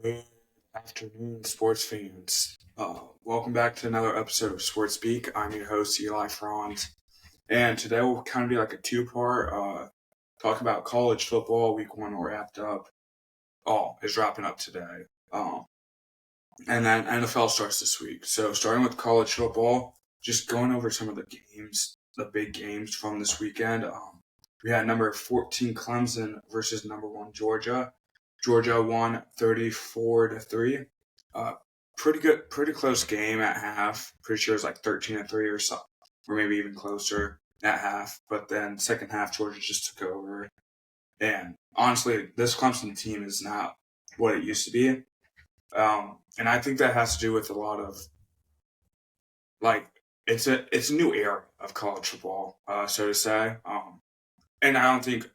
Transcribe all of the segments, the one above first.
Good afternoon, sports fans. Welcome back to another episode of Sports Speak. I'm your host, Eli Franz, and today will kind of be like a two-part talk about college football. Week 1 wrapped up. Is wrapping up today. And then NFL starts this week. So starting with college football, just going over some of the games, the big games from this weekend. We had number 14 Clemson versus number 1 Georgia. Georgia won 34-3. Pretty close game at half. Pretty sure it was like 13-3 or something, or maybe even closer at half. But then second half, Georgia just took over. And honestly, this Clemson team is not what it used to be. And I think that has to do with a lot of it's a new era of college football, so to say. And I don't think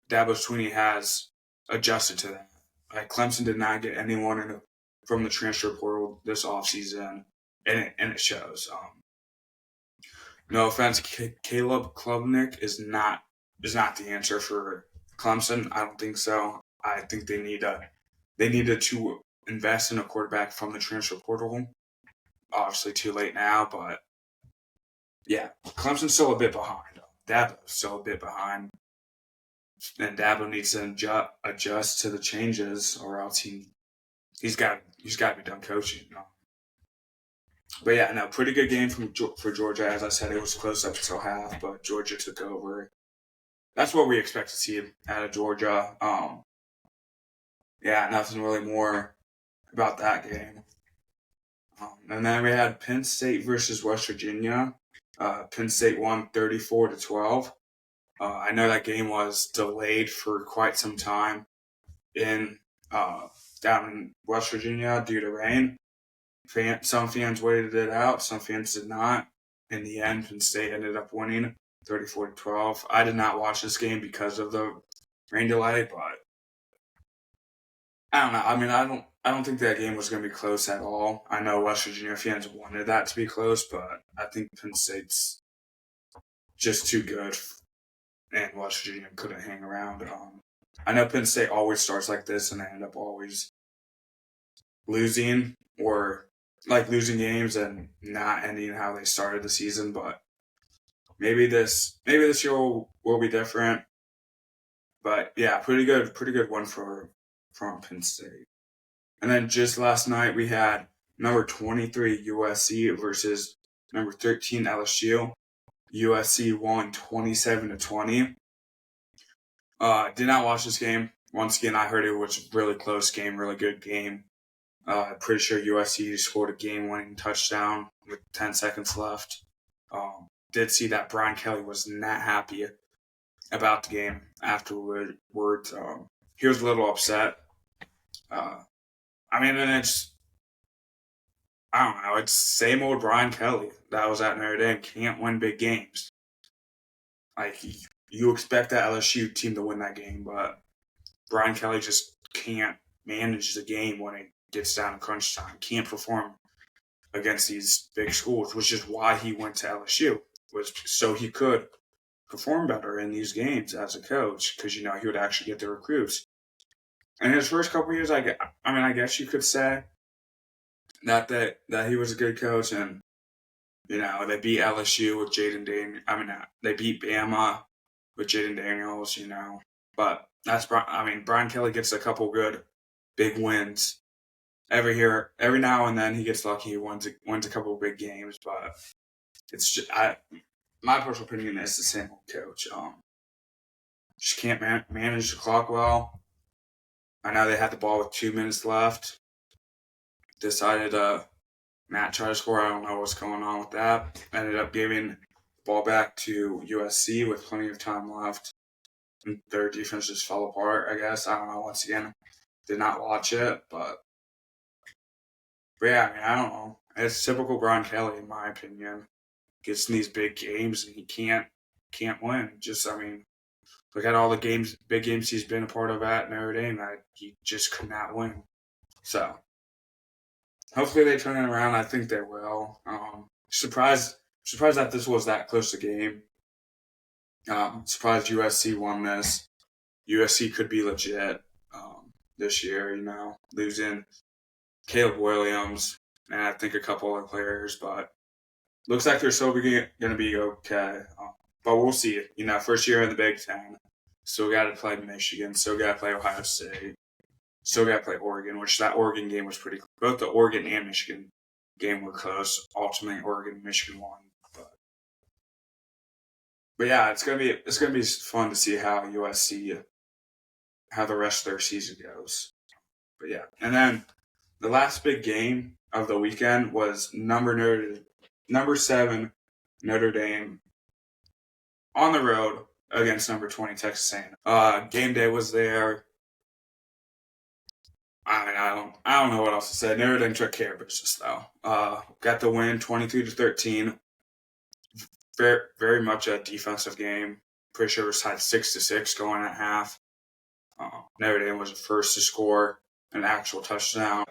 Dabo Swinney has adjusted to that. Like Clemson did not get anyone from the transfer portal this offseason, and it shows. No offense, Caleb Klubnik is not the answer for Clemson. I don't think so. I think they needed to invest in a quarterback from the transfer portal. Obviously, too late now, but yeah, Clemson's still a bit behind. Dabo's still a bit behind. And Dabo needs to adjust to the changes, or else he's got to be done coaching. But yeah, no, pretty good game for Georgia. As I said, it was close up until half, but Georgia took over. That's what we expect to see out of Georgia. Yeah, nothing really more about that game. And then we had Penn State versus West Virginia. Penn State won 34-12. I know that game was delayed for quite some time down in West Virginia due to rain. Some fans waited it out, some fans did not. In the end, Penn State ended up winning 34-12. I did not watch this game because of the rain delay, but I don't know. I mean, I don't think that game was going to be close at all. I know West Virginia fans wanted that to be close, but I think Penn State's just too good, and West Virginia couldn't hang around. I know Penn State always starts like this, and they end up always losing or losing games and not ending how they started the season. But maybe this year will be different. But yeah, pretty good one from Penn State. And then just last night we had number 23 USC versus number 13 LSU. USC won 27-20. Did not watch this game. Once again, I heard it was a really close game, really good game. Pretty sure USC scored a game-winning touchdown with 10 seconds left. Did see that Brian Kelly was not happy about the game afterwards. He was a little upset. I mean, and it's, I don't know, it's same old Brian Kelly that was at Notre Dame, can't win big games. Like, you expect that LSU team to win that game, but Brian Kelly just can't manage the game when it gets down to crunch time. Can't perform against these big schools, which is why he went to LSU, was so he could perform better in these games as a coach, because he would actually get the recruits. In his first couple of years, I guess you could say that he was a good coach, and they beat LSU with Jaden Daniels. They beat Bama with Jaden Daniels. But that's Brian Kelly gets a couple good big wins every now and then. He gets lucky. He wins a couple of big games, but it's just my personal opinion is the same old coach. Just can't manage the clock well. I know they had the ball with 2 minutes left. Decided Matt tried to score. I don't know what's going on with that. Ended up giving the ball back to USC with plenty of time left. And their defense just fell apart, I guess. I don't know. Once again, did not watch it, but yeah, I don't know. It's typical Brian Kelly, in my opinion. Gets in these big games and he can't win. Look at all the big games he's been a part of at Notre Dame. He just could not win. So hopefully they turn it around. I think they will. Surprised that this was that close a game. Surprised USC won this. USC could be legit. this year, losing Caleb Williams and I think a couple other players, but looks like they're still going to be okay. But we'll see. First year in the Big Ten. Still got to play Michigan. Still got to play Ohio State. Still got to play Oregon, which that Oregon game was pretty close. Both the Oregon and Michigan game were close. Ultimately, Oregon and Michigan won. But yeah, it's gonna be fun to see how USC, how the rest of their season goes. But yeah, and then the last big game of the weekend was number 7 Notre Dame on the road against number 20 Texas A&M. Game day was there. I don't know what else to say. Notre Dame took care of business though. Got the win, 23-13. Very, very much a defensive game. Pretty sure it was tied 6-6 going at half. Notre Dame was the first to score an actual touchdown.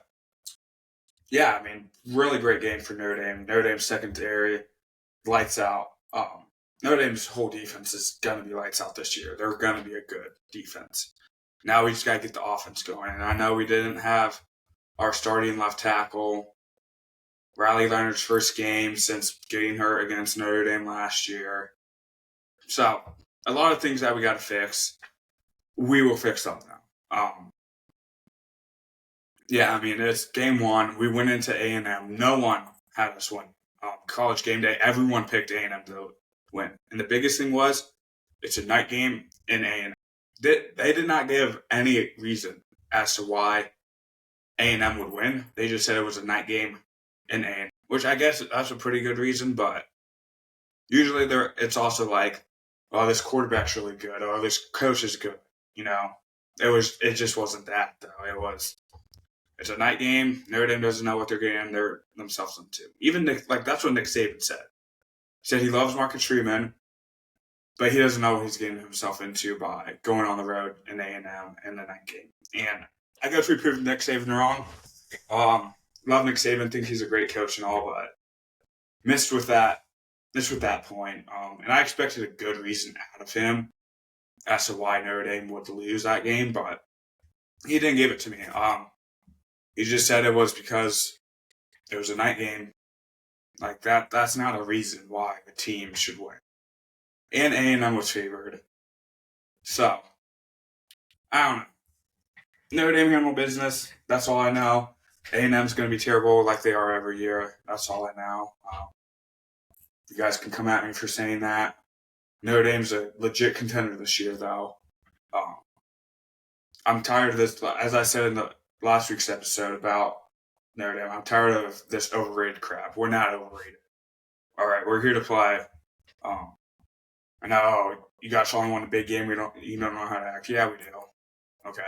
Yeah, really great game for Notre Dame. Notre Dame's secondary, lights out. Notre Dame's whole defense is going to be lights out this year. They're going to be a good defense. Now we just got to get the offense going. And I know we didn't have our starting left tackle, Riley Leonard's first game since getting hurt against Notre Dame last year. So, a lot of things that we got to fix. We will fix them now. It's game 1. We went into A&M. No one had us win. College game day, everyone picked A&M to win. And the biggest thing was, it's a night game in A&M. They did not give any reason as to why A&M would win. They just said it was a night game in A&M, which I guess that's a pretty good reason, but usually it's also like, oh, this quarterback's really good, or this coach is good. It just wasn't that though. It's a night game. Notre Dame doesn't know what they're getting themselves into. Even that's what Nick Saban said. He said he loves Marcus Freeman, but he doesn't know what he's getting himself into by going on the road in A&M in the night game. And I guess we proved Nick Saban wrong. Love Nick Saban, think he's a great coach and all, but missed with that point. And I expected a good reason out of him as to why Notre Dame would lose that game, but he didn't give it to me. He just said it was because it was a night game. Like that's not a reason why the team should win. And A&M was favored. So, I don't know. Notre Dame handled business. That's all I know. A&M's going to be terrible like they are every year. That's all I know. You guys can come at me for saying that. Notre Dame's a legit contender this year, though. I'm tired of this. As I said in the last week's episode about Notre Dame, I'm tired of this overrated crap. We're not overrated. All right, we're here to play. I know you guys only won a big game. You don't know how to act. Yeah, we do. Okay.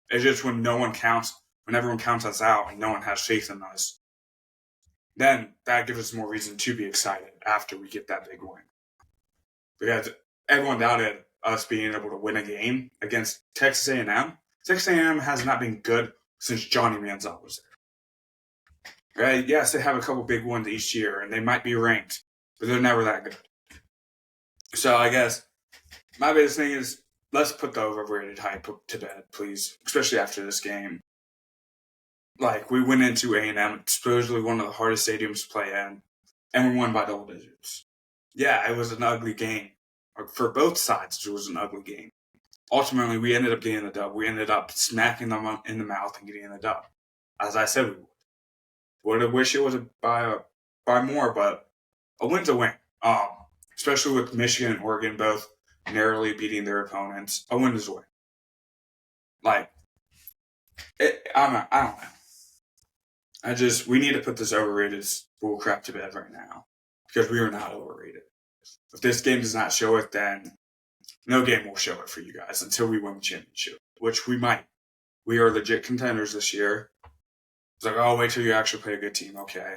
It's just when everyone counts us out and no one has faith in us, then that gives us more reason to be excited after we get that big win. Because everyone doubted us being able to win a game against Texas A&M. Texas A&M has not been good since Johnny Manziel was there. Right? Yes, they have a couple big ones each year, and they might be ranked, but they're never that good. So I guess my biggest thing is let's put the overrated hype to bed, please, especially after this game. Like, we went into A&M, supposedly one of the hardest stadiums to play in, and we won by double digits. Yeah, it was an ugly game. For both sides, it was an ugly game. Ultimately, we ended up getting the dub. We ended up smacking them in the mouth and getting the dub. As I said we would. Would have wished it was by more, but a win's a win. Especially with Michigan and Oregon both narrowly beating their opponents. A win is a win. I don't know. We need to put this overrated bullcrap to bed right now. Because we are not overrated. If this game does not show it, then no game will show it for you guys until we win the championship. Which we might. We are legit contenders this year. It's like, oh, wait till you actually play a good team. Okay.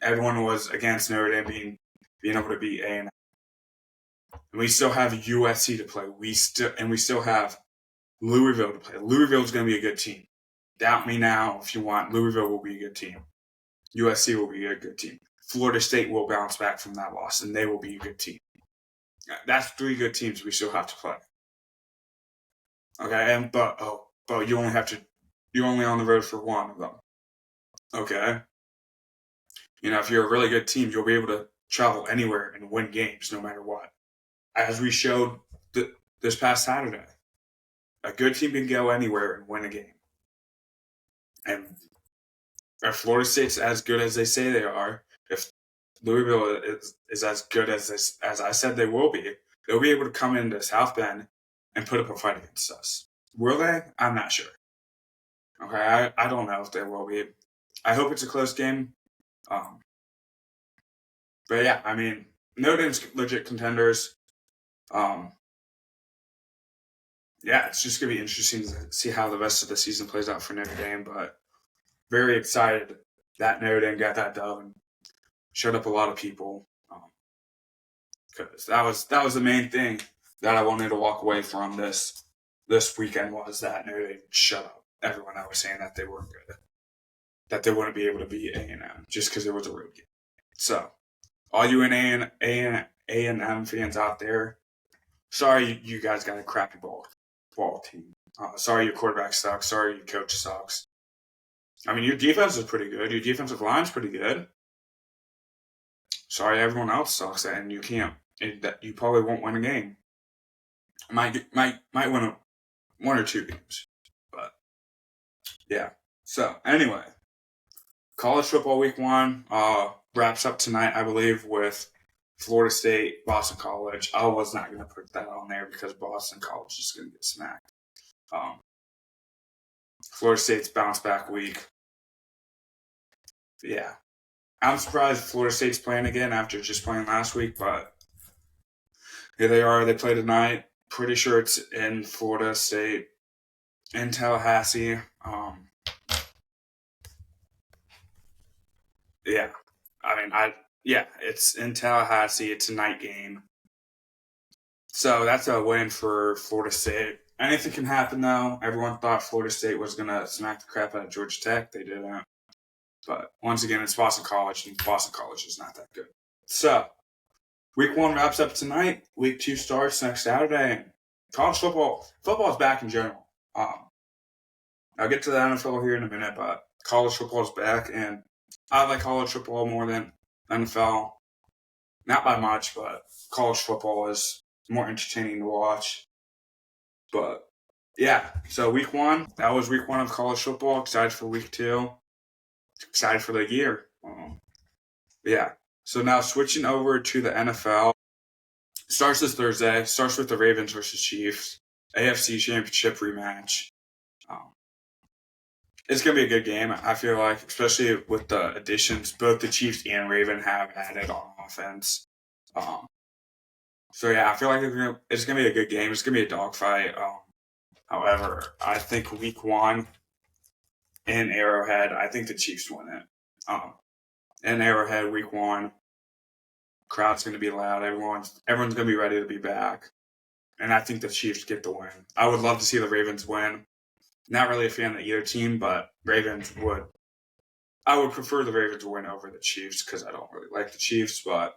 Everyone was against Notre Dame being able to beat A&M. And we still have USC to play. We still have Louisville to play. Louisville's going to be a good team. Doubt me now if you want. Louisville will be a good team. USC will be a good team. Florida State will bounce back from that loss, and they will be a good team. That's 3 good teams we still have to play. Okay, but you only have to You're only on the road for one of them. Okay? If you're a really good team, you'll be able to travel anywhere and win games no matter what. As we showed this past Saturday, a good team can go anywhere and win a game. And if Florida State's as good as they say they are, if Louisville is as good as I said they will be, they'll be able to come into South Bend and put up a fight against us. Will they? I'm not sure. Okay, I don't know if they will be. I hope it's a close game. But yeah, I mean, Notre Dame's legit contenders. Yeah, it's just going to be interesting to see how the rest of the season plays out for Notre Dame, but very excited that Notre Dame got that dub and showed up a lot of people. Because that was the main thing that I wanted to walk away from this weekend was that Notre Dame shut up everyone that was saying that they weren't good, that they wouldn't be able to beat A&M just because it was a road game. So, all you A&M fans out there, sorry you guys got a crappy ball team. Sorry your quarterback sucks. Sorry your coach sucks. I mean, your defense is pretty good. Your defensive line's pretty good. Sorry everyone else sucks, and you can't. You probably won't win a game. Might win one or two games, but yeah. So anyway, college football week 1 wraps up tonight, I believe, with Florida State, Boston College. I was not going to put that on there because Boston College is going to get smacked. Florida State's bounce back week. Yeah. I'm surprised Florida State's playing again after just playing last week, but here they are. They play tonight. Pretty sure it's in Florida State, in Tallahassee. Yeah. It's in Tallahassee. It's a night game. So that's a win for Florida State. Anything can happen, though. Everyone thought Florida State was going to smack the crap out of Georgia Tech. They didn't. But once again, it's Boston College, and Boston College is not that good. So, week 1 wraps up tonight. Week 2 starts next Saturday. College football is back in general. I'll get to the NFL here in a minute, but college football is back, and I like college football more than NFL. Not by much, but college football is more entertaining to watch. But yeah, so week 1, that was week 1 of college football. Excited for week 2. Excited for the year. Yeah. So now switching over to the NFL. Starts this Thursday. Starts with the Ravens versus Chiefs. AFC Championship rematch. It's going to be a good game, I feel like, especially with the additions both the Chiefs and Raven have added on offense. So, yeah, I feel like it's going to be a good game. It's going to be a dogfight. However, I think week 1 in Arrowhead, I think the Chiefs win it. In Arrowhead, week 1, crowd's going to be loud. Everyone's going to be ready to be back. And I think the Chiefs get the win. I would love to see the Ravens win. Not really a fan of either team, but I would prefer the Ravens win over the Chiefs because I don't really like the Chiefs. But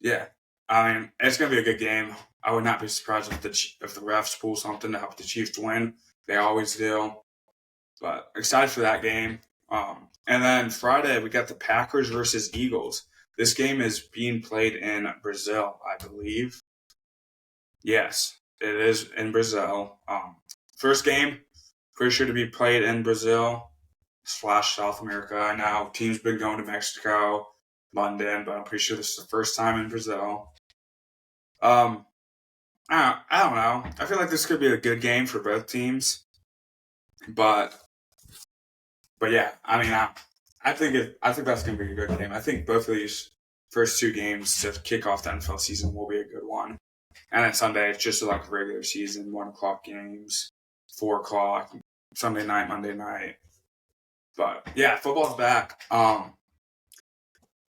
yeah, I mean, it's going to be a good game. I would not be surprised if the refs pull something to help the Chiefs win. They always do. But excited for that game. And then Friday, we got the Packers versus Eagles. This game is being played in Brazil, I believe. Yes, it is in Brazil. First game, pretty sure to be played in Brazil / South America. Now, teams been going to Mexico, London, but I'm pretty sure this is the first time in Brazil. I don't know. I feel like this could be a good game for both teams. But yeah, I mean, I think that's going to be a good game. I think both of these first 2 games to kick off the NFL season will be a good one. And then Sunday, it's just like regular season, 1:00 games, 4:00, Sunday night, Monday night. But yeah, football's back. Yeah,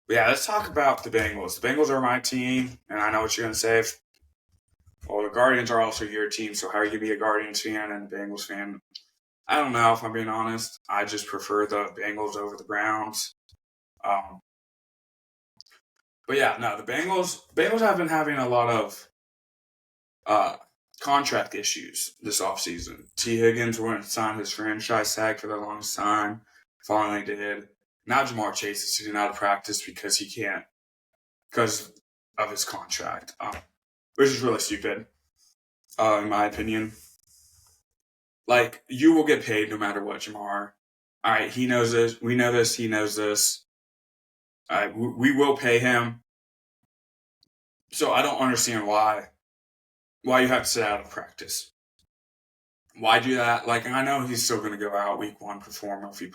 let's talk about the Bengals. The Bengals are my team, and I know what you're going to say. Well, the Guardians are also your team, so how are you going to be a Guardians fan and a Bengals fan? I don't know, if I'm being honest. I just prefer the Bengals over the Browns. But yeah, no, the Bengals have been having a lot of contract issues this offseason. T. Higgins wouldn't sign his franchise tag for the longest time. Finally did. Now Jamar Chase is sitting out of practice because he can't, because of his contract, which is really stupid, in my opinion. Like, you will get paid no matter what, Jamar. All right, he knows this. We know this. He knows this. All right, we will pay him. So I don't understand why you have to sit out of practice. Why do that? Like, I know he's still going to go out week one, perform if he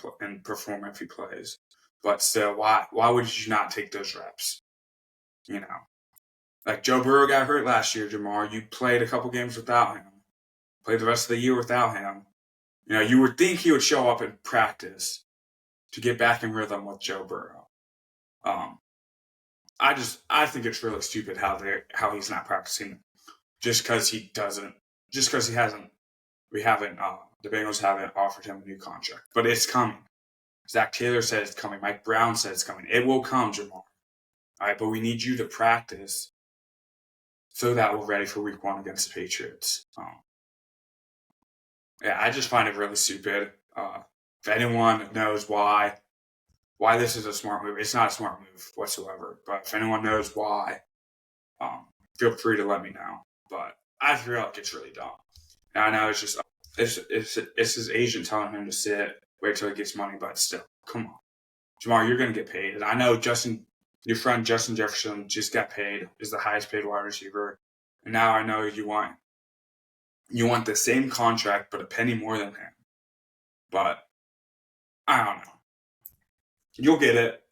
plays. But still, why would you not take those reps? You know, like Joe Burrow got hurt last year, Jamar. You played a couple games without him. Played the rest of the year without him. You know, you would think he would show up in practice to get back in rhythm with Joe Burrow. I think it's really stupid how he's not practicing just because he hasn't. The Bengals haven't offered him a new contract, but it's coming. Zach Taylor said it's coming. Mike Brown said it's coming. It will come, Jamar. All right, but we need you to practice so that we're ready for week one against the Patriots. Yeah, I just find it really stupid. If anyone knows why this is a smart move, it's not a smart move whatsoever. But if anyone knows why, feel free to let me know. But I feel like it's really dumb. And I know it's his agent telling him to sit, wait till he gets money, but still, come on. Jamar, you're going to get paid. And I know your friend Justin Jefferson just got paid, is the highest paid wide receiver. And now I know you want the same contract, but a penny more than him. But I don't know. You'll get it.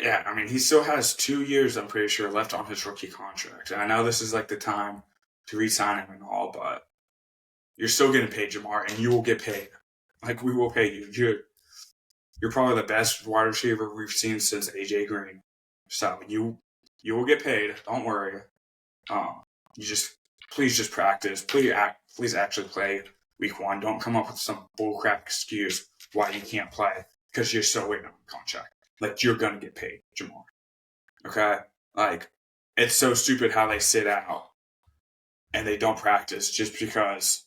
Yeah, I mean, he still has 2 years, I'm pretty sure, left on his rookie contract. And I know this is like the time to re-sign him and all, but you're still getting paid, Jamar, and you will get paid. Like, we will pay you. You're probably the best wide receiver we've seen since AJ Green. So you will get paid. Don't worry. Please just practice. Please actually play week one. Don't come up with some bullcrap excuse why you can't play because you're still waiting on the contract. Like, you're gonna get paid, Jamar. Okay? Like, it's so stupid how they sit out and they don't practice just because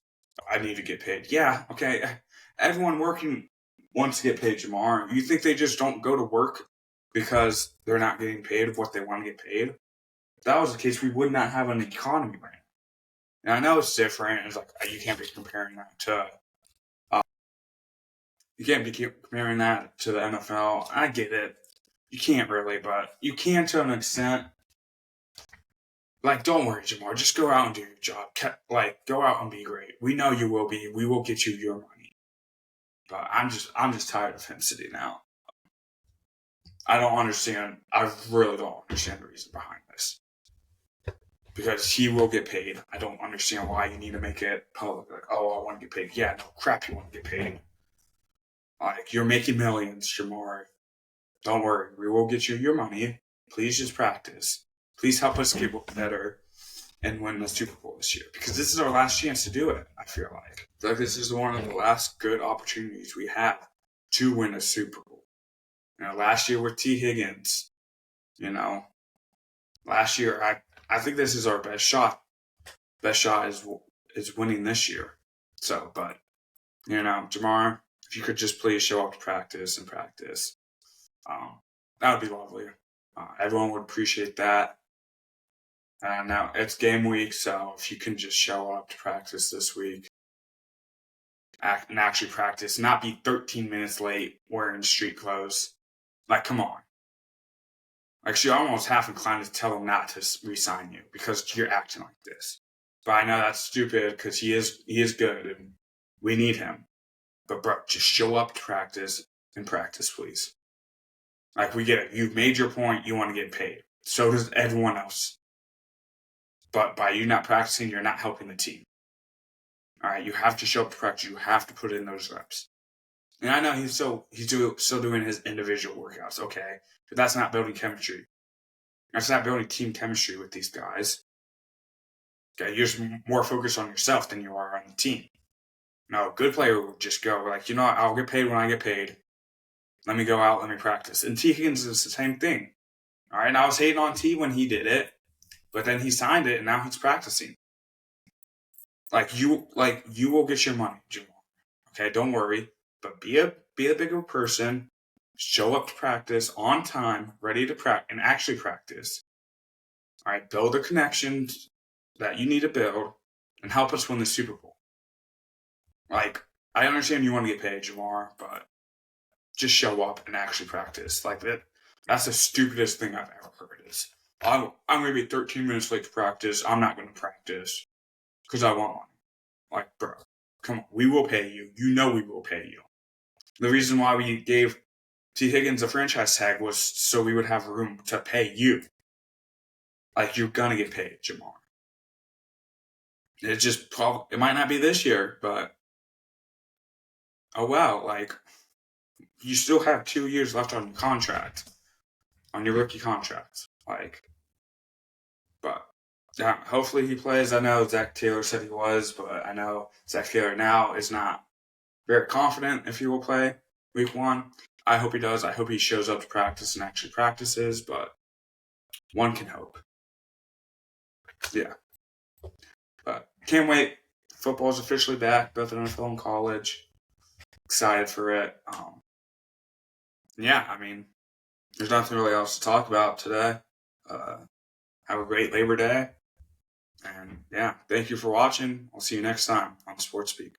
I need to get paid. Yeah, okay. Everyone working wants to get paid, Jamar. You think they just don't go to work because they're not getting paid what they want to get paid? If that was the case, we would not have an economy right now. And I know it's different. It's like, you can't be comparing that to the NFL. I get it. You can't really, but you can to an extent. Like, don't worry, Jamar. Just go out and do your job. Like, go out and be great. We know you will be. We will get you your money. But I'm just tired of him sitting out. I don't understand. I really don't understand the reason behind this. Because he will get paid. I don't understand why you need to make it public. Like, oh, I want to get paid. Yeah, no crap, you want to get paid. Like, you're making millions, Jamar. Don't worry. We will get you your money. Please just practice. Please help us get better and win the Super Bowl this year. Because this is our last chance to do it, I feel like. This is one of the last good opportunities we have to win a Super Bowl. Last year with T. Higgins, last year, I think this is our best shot. Best shot is winning this year. So, but, Jamar, if you could just please show up to practice and practice, that would be lovely. Everyone would appreciate that. And now it's game week, so if you can just show up to practice this week and actually practice, not be 13 minutes late wearing street clothes. Like, come on. Actually, I'm almost half inclined to tell him not to re-sign you because you're acting like this. But I know that's stupid because he is good and we need him. But bro, just show up to practice and practice, please. Like, we get it. You've made your point. You want to get paid. So does everyone else. But by you not practicing, you're not helping the team. All right, you have to show up to practice. You have to put in those reps. And I know he's still doing his individual workouts, okay? But that's not building chemistry. That's not building team chemistry with these guys. Okay, you're just more focused on yourself than you are on the team. No, a good player will just go like, I'll get paid when I get paid. Let me go out, let me practice. And T. Higgins is the same thing. All right, and I was hating on T when he did it. But then he signed it, and now he's practicing. You will get your money, Jamal. Okay, don't worry. But be a bigger person. Show up to practice on time, ready to practice, and actually practice. All right, build the connections that you need to build, and help us win the Super Bowl. Like, I understand you want to get paid, Jamar, but just show up and actually practice. Like that. That's the stupidest thing I've ever heard. Is I'm going to be 13 minutes late to practice. I'm not going to practice because I want money. Like, bro, come on. We will pay you. You know we will pay you. The reason why we gave T. Higgins a franchise tag was so we would have room to pay you. Like, you're going to get paid, Jamar. It might not be this year, but oh wow, like, you still have 2 years left on your contract, on your rookie contract. Like, but yeah, hopefully he plays. I know Zach Taylor said he was, but I know Zach Taylor now is not very confident if he will play week 1. I hope he does. I hope he shows up to practice and actually practices, but one can hope. Yeah. But can't wait. Football's officially back, both in NFL and college. Excited for it. Yeah, I mean, there's nothing really else to talk about today. Have a great Labor Day. And yeah, thank you for watching. I'll see you next time on Sports Speak.